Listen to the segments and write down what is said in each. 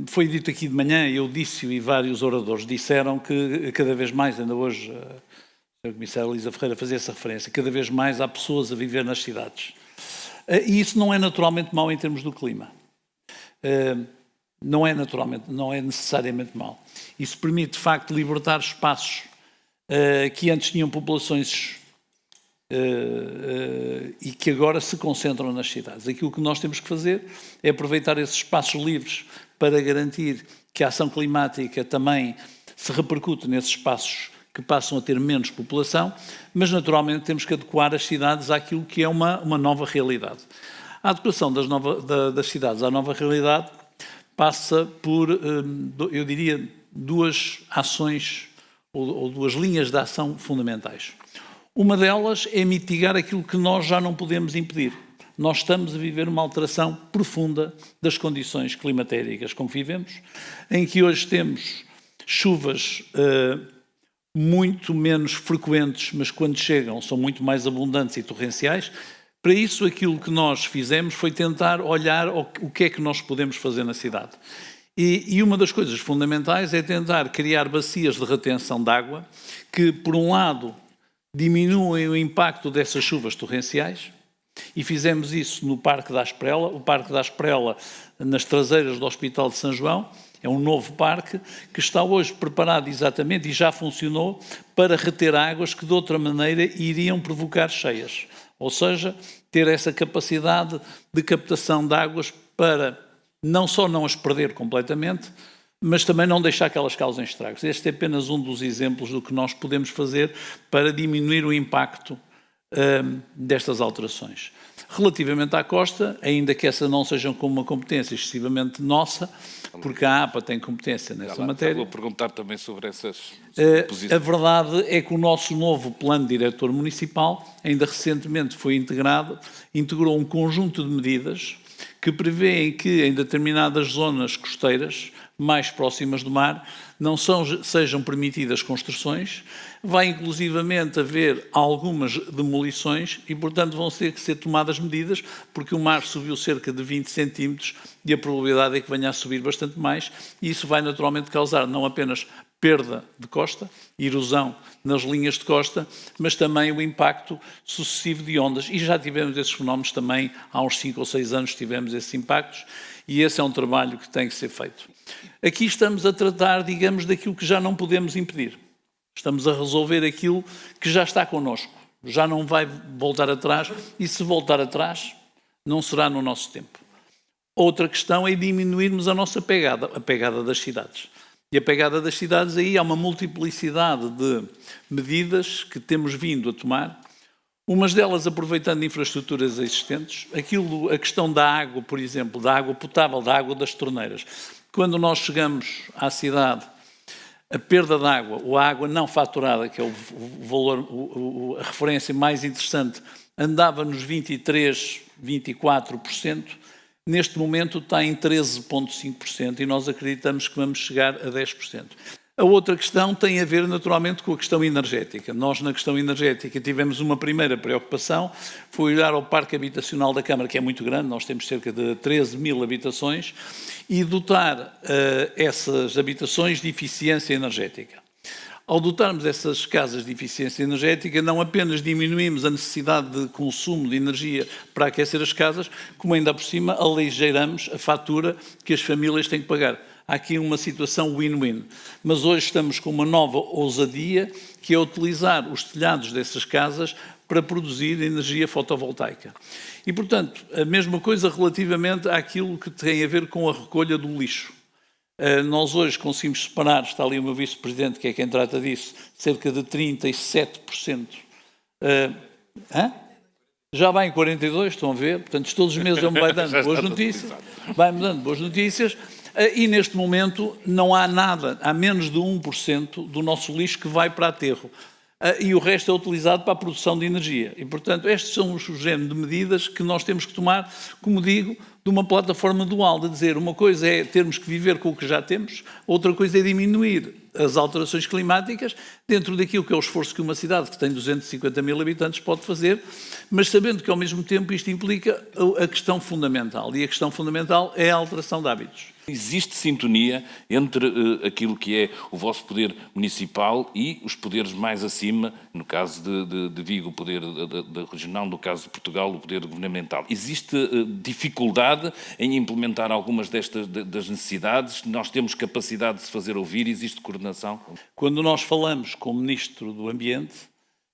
Foi dito aqui de manhã, eu disse e vários oradores disseram que cada vez mais, ainda hoje a Sra. Comissária Elisa Ferreira fazia essa referência, cada vez mais há pessoas a viver nas cidades. E isso não é naturalmente mau em termos do clima. Não é necessariamente mau. Isso permite, de facto, libertar espaços que antes tinham populações e que agora se concentram nas cidades. Aquilo que nós temos que fazer é aproveitar esses espaços livres para garantir que a ação climática também se repercute nesses espaços que passam a ter menos população, mas naturalmente temos que adequar as cidades àquilo que é uma nova realidade. A adequação das cidades à nova realidade passa por, eu diria, duas ações ou duas linhas de ação fundamentais. Uma delas é mitigar aquilo que nós já não podemos impedir. Nós estamos a viver uma alteração profunda das condições climatéricas com que vivemos, em que hoje temos chuvas muito menos frequentes, mas quando chegam são muito mais abundantes e torrenciais. Para isso, aquilo que nós fizemos foi tentar olhar o que é que nós podemos fazer na cidade. E uma das coisas fundamentais é tentar criar bacias de retenção de água que, por um lado, diminuem o impacto dessas chuvas torrenciais, e fizemos isso no Parque da Asprela. O Parque da Asprela, nas traseiras do Hospital de São João, é um novo parque que está hoje preparado exatamente e já funcionou para reter águas que de outra maneira iriam provocar cheias. Ou seja, ter essa capacidade de captação de águas para não só não as perder completamente, mas também não deixar que elas causem estragos. Este é apenas um dos exemplos do que nós podemos fazer para diminuir o impacto destas alterações. Relativamente à costa, ainda que essa não seja como uma competência excessivamente nossa, porque a APA tem competência nessa matéria. Vou perguntar também sobre essas posições. A verdade é que o nosso novo plano diretor municipal, ainda recentemente foi integrou um conjunto de medidas que prevêem que em determinadas zonas costeiras, mais próximas do mar, não sejam permitidas construções, vai inclusivamente haver algumas demolições e, portanto, vão ter que ser tomadas medidas, porque o mar subiu cerca de 20 centímetros e a probabilidade é que venha a subir bastante mais, e isso vai naturalmente causar não apenas perda de costa, erosão nas linhas de costa, mas também o impacto sucessivo de ondas. E já tivemos esses fenómenos também, há uns 5 ou 6 anos tivemos esses impactos, e esse é um trabalho que tem que ser feito. Aqui estamos a tratar, digamos, daquilo que já não podemos impedir. Estamos a resolver aquilo que já está connosco. Já não vai voltar atrás, e se voltar atrás, não será no nosso tempo. Outra questão é diminuirmos a nossa pegada, a pegada das cidades. E a pegada das cidades, aí há uma multiplicidade de medidas que temos vindo a tomar, umas delas aproveitando infraestruturas existentes, a questão da água, por exemplo, da água potável, da água das torneiras. Quando nós chegamos à cidade, a perda de água, ou a água não faturada, que é o valor, a referência mais interessante, andava nos 23%, 24%, neste momento está em 13,5% e nós acreditamos que vamos chegar a 10%. A outra questão tem a ver naturalmente com a questão energética. Nós na questão energética tivemos uma primeira preocupação, foi olhar ao parque habitacional da Câmara, que é muito grande, nós temos cerca de 13 mil habitações, e dotar essas habitações de eficiência energética. Ao dotarmos essas casas de eficiência energética, não apenas diminuímos a necessidade de consumo de energia para aquecer as casas, como ainda por cima aligeiramos a fatura que as famílias têm que pagar. Há aqui uma situação win-win. Mas hoje estamos com uma nova ousadia, que é utilizar os telhados dessas casas para produzir energia fotovoltaica. E, portanto, a mesma coisa relativamente àquilo que tem a ver com a recolha do lixo. Nós hoje conseguimos separar, está ali o meu vice-presidente, que é quem trata disso, cerca de 37%. Já vai em 42%, estão a ver? Portanto, todos os meses ele me vai dando boas notícias. Vai-me dando boas notícias. E neste momento não há nada, há menos de 1% do nosso lixo que vai para aterro. E o resto é utilizado para a produção de energia. E, portanto, estes são os géneros de medidas que nós temos que tomar, como digo, de uma plataforma dual, de dizer uma coisa é termos que viver com o que já temos, outra coisa é diminuir as alterações climáticas dentro daquilo que é o esforço que uma cidade que tem 250 mil habitantes pode fazer, mas sabendo que, ao mesmo tempo, isto implica a questão fundamental. E a questão fundamental é a alteração de hábitos. Existe sintonia entre aquilo que é o vosso poder municipal e os poderes mais acima, no caso de Vigo, o poder da regional, no caso de Portugal, o poder governamental. Existe dificuldade em implementar algumas das necessidades? Nós temos capacidade de se fazer ouvir? Existe coordenação? Quando nós falamos com o Ministro do Ambiente,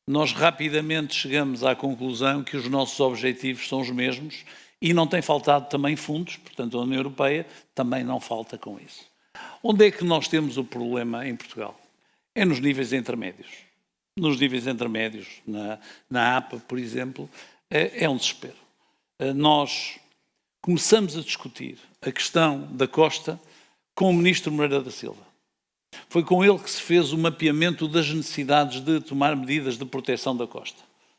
nós rapidamente chegamos à conclusão que os nossos objetivos são os mesmos e não tem faltado também fundos, portanto a União Europeia também não falta com isso. Onde é que nós temos o problema em Portugal? É nos níveis intermédios. Nos níveis intermédios, na APA, por exemplo, é um desespero. Nós começamos a discutir a questão da costa com o Ministro Moreira da Silva. Foi com ele que se fez o mapeamento das necessidades de tomar medidas de proteção da costa.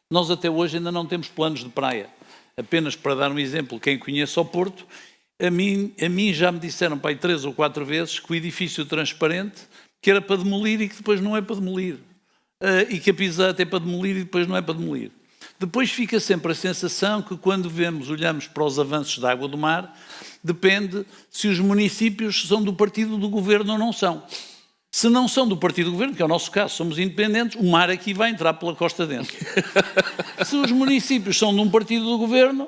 Nós até hoje ainda não temos planos de praia. Apenas para dar um exemplo, quem conhece o Porto, a mim já me disseram pai 3 ou 4 vezes que o edifício transparente, que era para demolir e que depois não é para demolir. E que a Pisate é para demolir e depois não é para demolir. Depois fica sempre a sensação que quando olhamos para os avanços da água do mar, depende se os municípios são do partido do governo ou não são. Se não são do partido do governo, que é o nosso caso, somos independentes, o mar aqui vai entrar pela costa dentro. Se os municípios são de um partido do governo,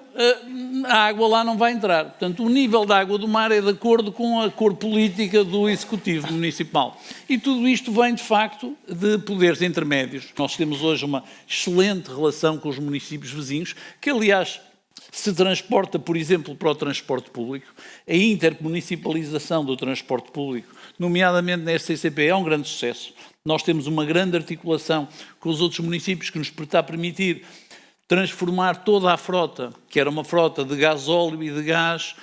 a água lá não vai entrar. Portanto, o nível da água do mar é de acordo com a cor política do Executivo Municipal. E tudo isto vem, de facto, de poderes intermédios. Nós temos hoje uma excelente relação com os municípios vizinhos, que, aliás, se transporta, por exemplo, para o transporte público. A intermunicipalização do transporte público, nomeadamente na SCCP, é um grande sucesso. Nós temos uma grande articulação com os outros municípios que nos está a permitir transformar toda a frota, que era uma frota de gasóleo e de gás,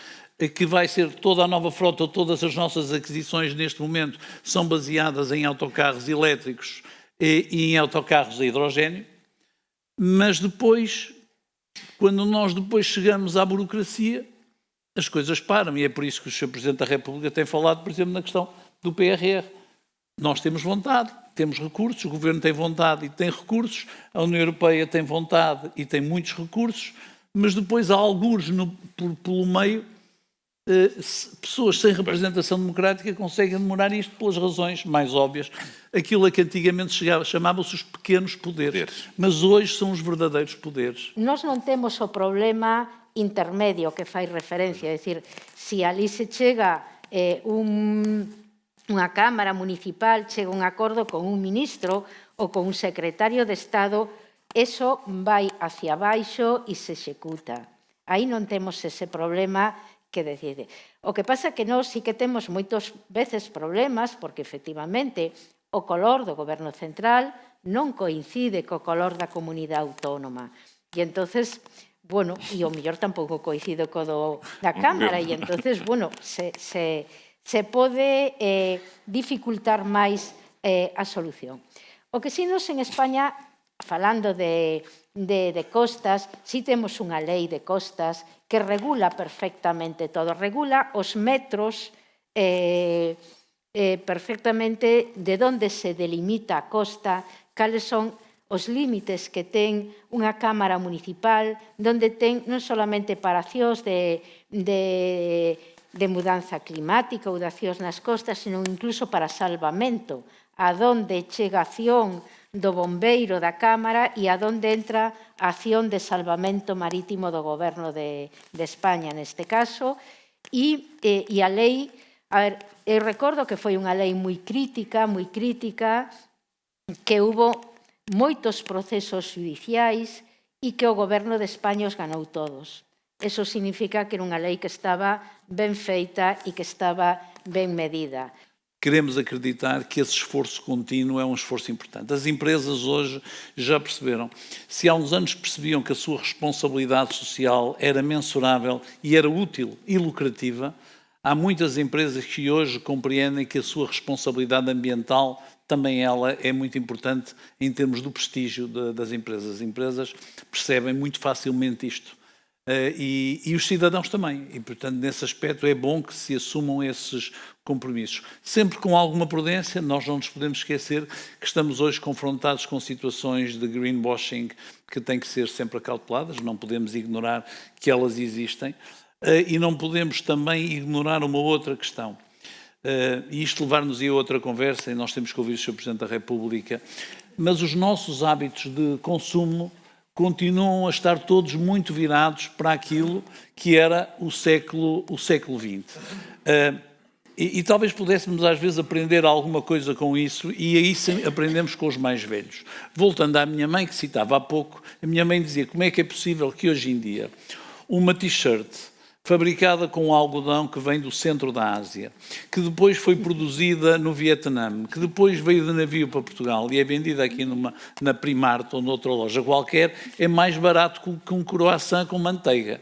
que vai ser toda a nova frota, todas as nossas aquisições neste momento são baseadas em autocarros elétricos e em autocarros a hidrogénio, mas depois, quando nós chegamos à burocracia, as coisas param, e é por isso que o Sr. Presidente da República tem falado, por exemplo, na questão do PRR. Nós temos vontade, temos recursos, o Governo tem vontade e tem recursos, a União Europeia tem vontade e tem muitos recursos, mas depois há algures pelo meio, pessoas sem representação democrática conseguem demorar isto pelas razões mais óbvias. Aquilo a que antigamente chamava-se os pequenos poderes, mas hoje são os verdadeiros poderes. Nós non temos o problema intermedio que fai referencia, é dicir, se ali se chega unha Cámara Municipal, chega un acordo con un ministro ou con un secretario de Estado, eso vai hacia baixo e se executa. Aí non temos ese problema que decide. O que pasa é que nós sí que temos moitas veces problemas porque efectivamente o color do Goberno Central non coincide co color da comunidade autónoma. E entonces, bueno, e o mellor tampouco coincide co da Cámara e entonces, bueno, se pode dificultar máis a solución. O que si nos en España, falando de costas, si temos unha lei de costas que regula perfectamente todo, regula os metros perfectamente de onde se delimita a costa, cales son os límites que ten unha Cámara Municipal, onde ten non solamente para accións de mudanza climática ou de accións nas costas, sino incluso para salvamento, a donde chega a acción do bombeiro da Cámara e a donde entra a acción de salvamento marítimo do Goberno de España, neste caso, e a lei, a ver, eu recordo que foi unha lei moi crítica, que hubo moitos procesos judiciais e que o Goberno de España os ganou todos. Eso significa que era unha lei que estaba ben feita e que estaba ben medida. Queremos acreditar que esse esforço contínuo é um esforço importante. As empresas hoje já perceberam. Se há uns anos percebiam que a sua responsabilidade social era mensurável e era útil e lucrativa, há muitas empresas que hoje compreendem que a sua responsabilidade ambiental também ela é muito importante em termos do prestígio das empresas. As empresas percebem muito facilmente isto. E os cidadãos também. E, portanto, nesse aspecto é bom que se assumam esses compromissos. Sempre com alguma prudência, nós não nos podemos esquecer que estamos hoje confrontados com situações de greenwashing que têm que ser sempre acauteladas, não podemos ignorar que elas existem. E não podemos também ignorar uma outra questão. E isto levar-nos a outra conversa, e nós temos que ouvir o Sr. Presidente da República, mas os nossos hábitos de consumo continuam a estar todos muito virados para aquilo que era o século XX. E talvez pudéssemos às vezes aprender alguma coisa com isso, e aí aprendemos com os mais velhos. Voltando à minha mãe, que citava há pouco, a minha mãe dizia: como é que é possível que hoje em dia uma t-shirt fabricada com algodão que vem do centro da Ásia, que depois foi produzida no Vietnã, que depois veio de navio para Portugal e é vendida aqui na Primark ou noutra loja qualquer, é mais barato que um croissant com manteiga.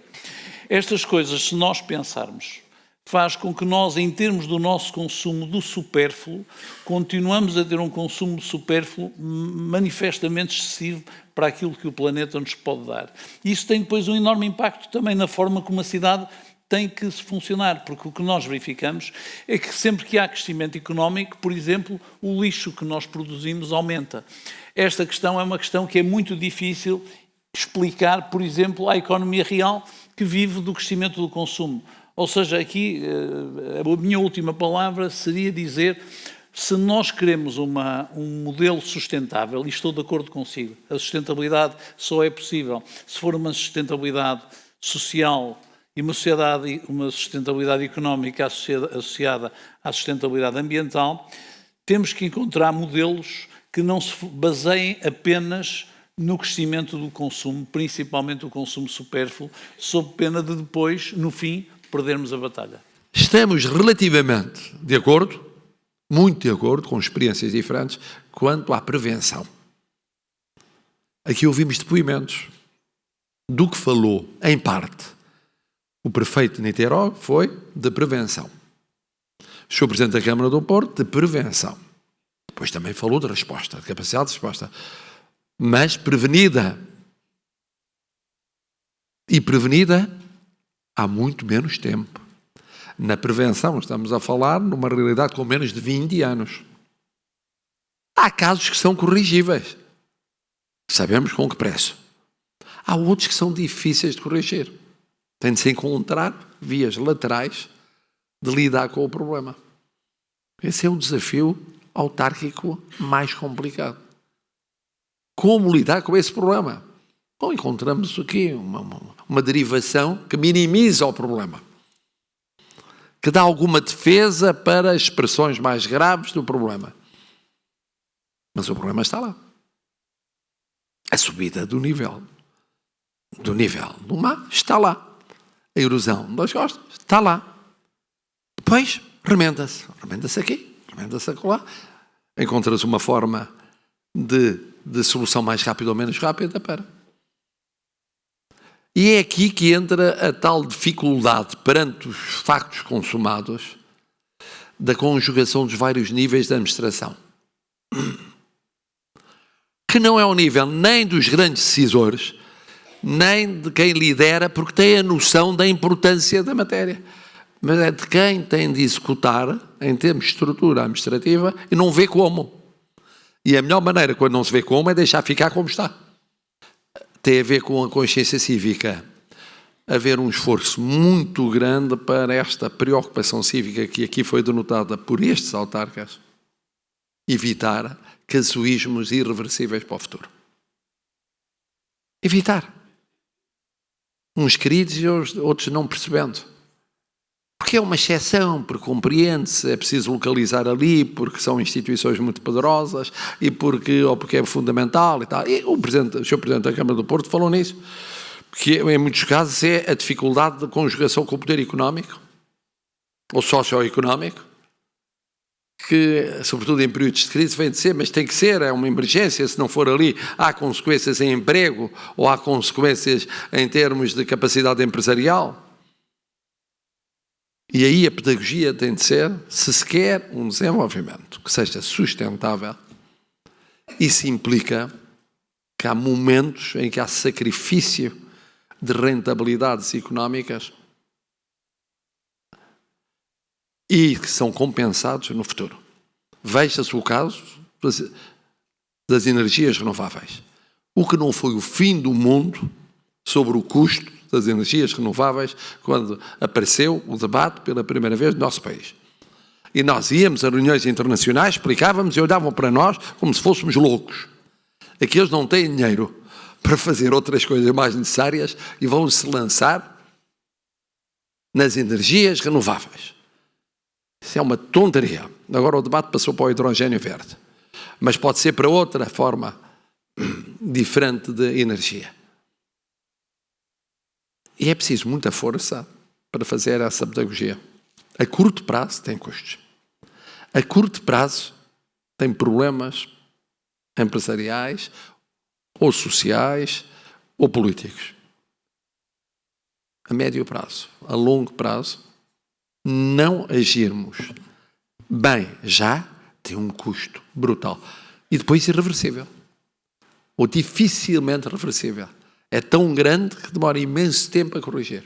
Estas coisas, se nós pensarmos, faz com que nós, em termos do nosso consumo do supérfluo, continuamos a ter um consumo supérfluo manifestamente excessivo para aquilo que o planeta nos pode dar. Isso tem depois um enorme impacto também na forma como a cidade tem que funcionar, porque o que nós verificamos é que sempre que há crescimento económico, por exemplo, o lixo que nós produzimos aumenta. Esta questão é uma questão que é muito difícil explicar, por exemplo, à economia real que vive do crescimento do consumo. Ou seja, aqui a minha última palavra seria dizer: se nós queremos um modelo sustentável, e estou de acordo consigo, a sustentabilidade só é possível se for uma sustentabilidade social e uma sustentabilidade económica associada à sustentabilidade ambiental, temos que encontrar modelos que não se baseiem apenas no crescimento do consumo, principalmente o consumo supérfluo, sob pena de depois, no fim, perdermos a batalha. Estamos relativamente de acordo, muito de acordo, com experiências diferentes, quanto à prevenção. Aqui ouvimos depoimentos do que falou, em parte, o prefeito de Niterói, foi de prevenção. O Sr. Presidente da Câmara do Porto, de prevenção. Depois também falou de resposta, de capacidade de resposta. Mas prevenida. E prevenida há muito menos tempo. Na prevenção estamos a falar numa realidade com menos de 20 anos. Há casos que são corrigíveis. Sabemos com que preço. Há outros que são difíceis de corrigir. Tem de se encontrar vias laterais de lidar com o problema. Esse é o desafio autárquico mais complicado. Como lidar com esse problema? Bom, encontramos aqui uma derivação que minimiza o problema, que dá alguma defesa para expressões mais graves do problema. Mas o problema está lá. A subida do nível do mar está lá. A erosão das costas está lá. Depois remenda-se aqui, remenda-se acolá. Encontra-se uma forma de solução mais rápida ou menos rápida para. E é aqui que entra a tal dificuldade perante os factos consumados da conjugação dos vários níveis de administração. Que não é o nível nem dos grandes decisores, nem de quem lidera, porque tem a noção da importância da matéria. Mas é de quem tem de executar, em termos de estrutura administrativa, e não vê como. E a melhor maneira, quando não se vê como, é deixar ficar como está. Tem a ver com a consciência cívica. Haver um esforço muito grande para esta preocupação cívica que aqui foi denotada por estes autarcas. Evitar casuísmos irreversíveis para o futuro. Evitar. Uns queridos e outros não percebendo. Porque é uma exceção, porque compreende-se, é preciso localizar ali, porque são instituições muito poderosas, ou porque é fundamental e tal. E o Sr. Presidente da Câmara do Porto falou nisso, que em muitos casos é a dificuldade de conjugação com o poder económico, ou socioeconómico, que, sobretudo em períodos de crise, vem de ser, mas tem que ser, é uma emergência, se não for ali, há consequências em emprego, ou há consequências em termos de capacidade empresarial. E aí a pedagogia tem de ser, se se quer um desenvolvimento que seja sustentável, isso implica que há momentos em que há sacrifício de rentabilidades económicas e que são compensados no futuro. Veja-se o caso das energias renováveis. O que não foi o fim do mundo sobre o custo das energias renováveis quando apareceu o debate pela primeira vez no nosso país. E nós íamos a reuniões internacionais, explicávamos e olhavam para nós como se fôssemos loucos. Aqueles não têm dinheiro para fazer outras coisas mais necessárias e vão se lançar nas energias renováveis. Isso é uma tonteria. Agora o debate passou para o hidrogênio verde. Mas pode ser para outra forma diferente de energia. E é preciso muita força para fazer essa pedagogia. A curto prazo tem custos. A curto prazo tem problemas empresariais, ou sociais, ou políticos. A médio prazo, a longo prazo, não agirmos bem já tem um custo brutal. E depois irreversível. Ou dificilmente reversível. É tão grande que demora imenso tempo a corrigir.